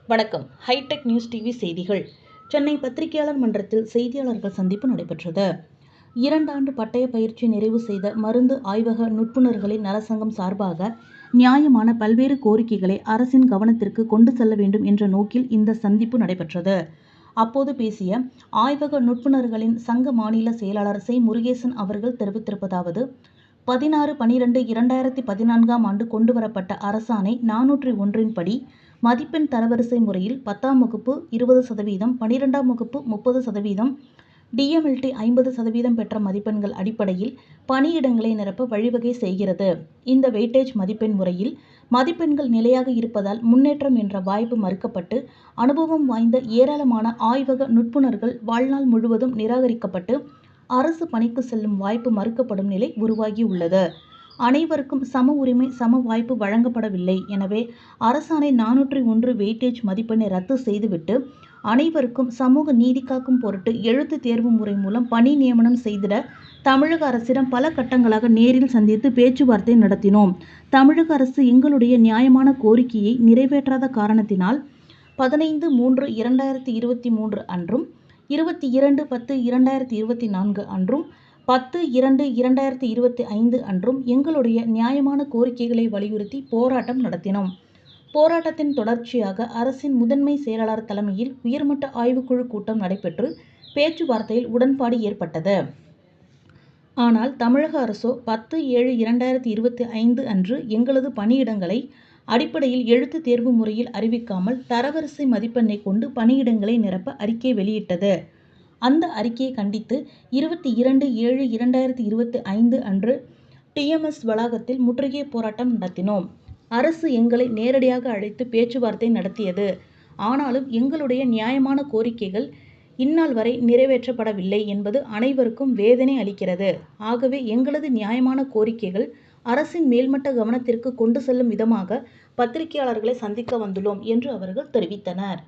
வணக்கம். Hitech news TV செய்திகள். சென்னை பத்திரிகையாளர் மன்றத்தில் செய்தியாளர்கள் சந்திப்பு நடைபெற்றது. 2 ஆண்டு பட்டய பயிற்சி நிறைவு செய்த மருந்து ஆய்வக நுட்புணர்களின் நலசங்கம் சார்பாக நியாயமான பல்வேறு கோரிக்கைகளை அரசின் கவனத்திற்கு கொண்டு செல்ல வேண்டும் என்ற நோக்கில் இந்த சந்திப்பு நடைபெற்றது. அப்போது பேசிய ஆய்வக நுட்புணர்களின் சங்க மாநில செயலாளர் செ. முருகேசன் அவர்கள் தெரிவித்திருப்பதாவது: 16/12/2014 ஆண்டு கொண்டுவரப்பட்ட அரசாணை 401 படி மதிப்பெண் தரவரிசை முறையில் 10ஆம் வகுப்பு 20%, 12ஆம் வகுப்பு 30%, DMLT 50% பெற்ற மதிப்பெண்கள் அடிப்படையில் பணியிடங்களை நிரப்ப வழிவகை செய்கிறது. இந்த வெயிட்டேஜ் மதிப்பெண் முறையில் மதிப்பெண்கள் நிலையாக இருப்பதால் முன்னேற்றம் என்ற வாய்ப்பு மறுக்கப்பட்டு அனுபவம் வாய்ந்த ஏராளமான ஆய்வக நுட்புணர்கள் வாழ்நாள் முழுவதும் நிராகரிக்கப்பட்டு அரசு பணிக்கு செல்லும் வாய்ப்பு மறுக்கப்படும் நிலை உருவாகியுள்ளது. அனைவருக்கும் சம உரிமை, சம வாய்ப்பு வழங்கப்படவில்லை. எனவே அரசாணை 401 வெயிட்டேஜ் மதிப்பெண்ணை ரத்து செய்துவிட்டு அனைவருக்கும் சமூக நீதி காக்கும் பொருட்டு எழுத்து தேர்வு முறை மூலம் பணி நியமனம் செய்திட தமிழக அரசிடம் பல கட்டங்களாக நேரில் சந்தித்து பேச்சுவார்த்தை நடத்தினோம். தமிழக அரசு எங்களுடைய நியாயமான கோரிக்கையை நிறைவேற்றாத காரணத்தினால் 15/3/2023 அன்றும் 22/10/2024 அன்றும் 10/2/2025 அன்றும் எங்களுடைய நியாயமான கோரிக்கைகளை வலியுறுத்தி போராட்டம் நடத்தினோம். போராட்டத்தின் தொடர்ச்சியாக அரசின் முதன்மை செயலாளர் தலைமையில் உயர்மட்ட ஆய்வுக்குழு கூட்டம் நடைபெற்று பேச்சுவார்த்தையில் உடன்பாடு ஏற்பட்டது. ஆனால் தமிழக அரசோ 10/7/2025 அன்று எங்களது பணியிடங்களை அடிப்படையில் எழுத்து தேர்வு முறையில் அறிவிக்காமல் தரவரிசை மதிப்பெண்ணை கொண்டு பணியிடங்களை நிரப்ப அறிக்கை வெளியிட்டது. அந்த அறிக்கையை கண்டித்து 22/7/2025 அன்று TMS வளாகத்தில் முற்றுகை போராட்டம் நடத்தினோம். அரசு எங்களை நேரடியாக அழைத்து பேச்சுவார்த்தை நடத்தியது. ஆனாலும் எங்களுடைய நியாயமான கோரிக்கைகள் இந்நாள் வரை நிறைவேற்றப்படவில்லை என்பது அனைவருக்கும் வேதனை அளிக்கிறது. ஆகவே எங்களது நியாயமான கோரிக்கைகள் அரசின் மேல்மட்ட கவனத்திற்கு கொண்டு செல்லும் விதமாக பத்திரிகையாளர்களை சந்திக்க வந்துள்ளோம் என்று அவர்கள் தெரிவித்தனர்.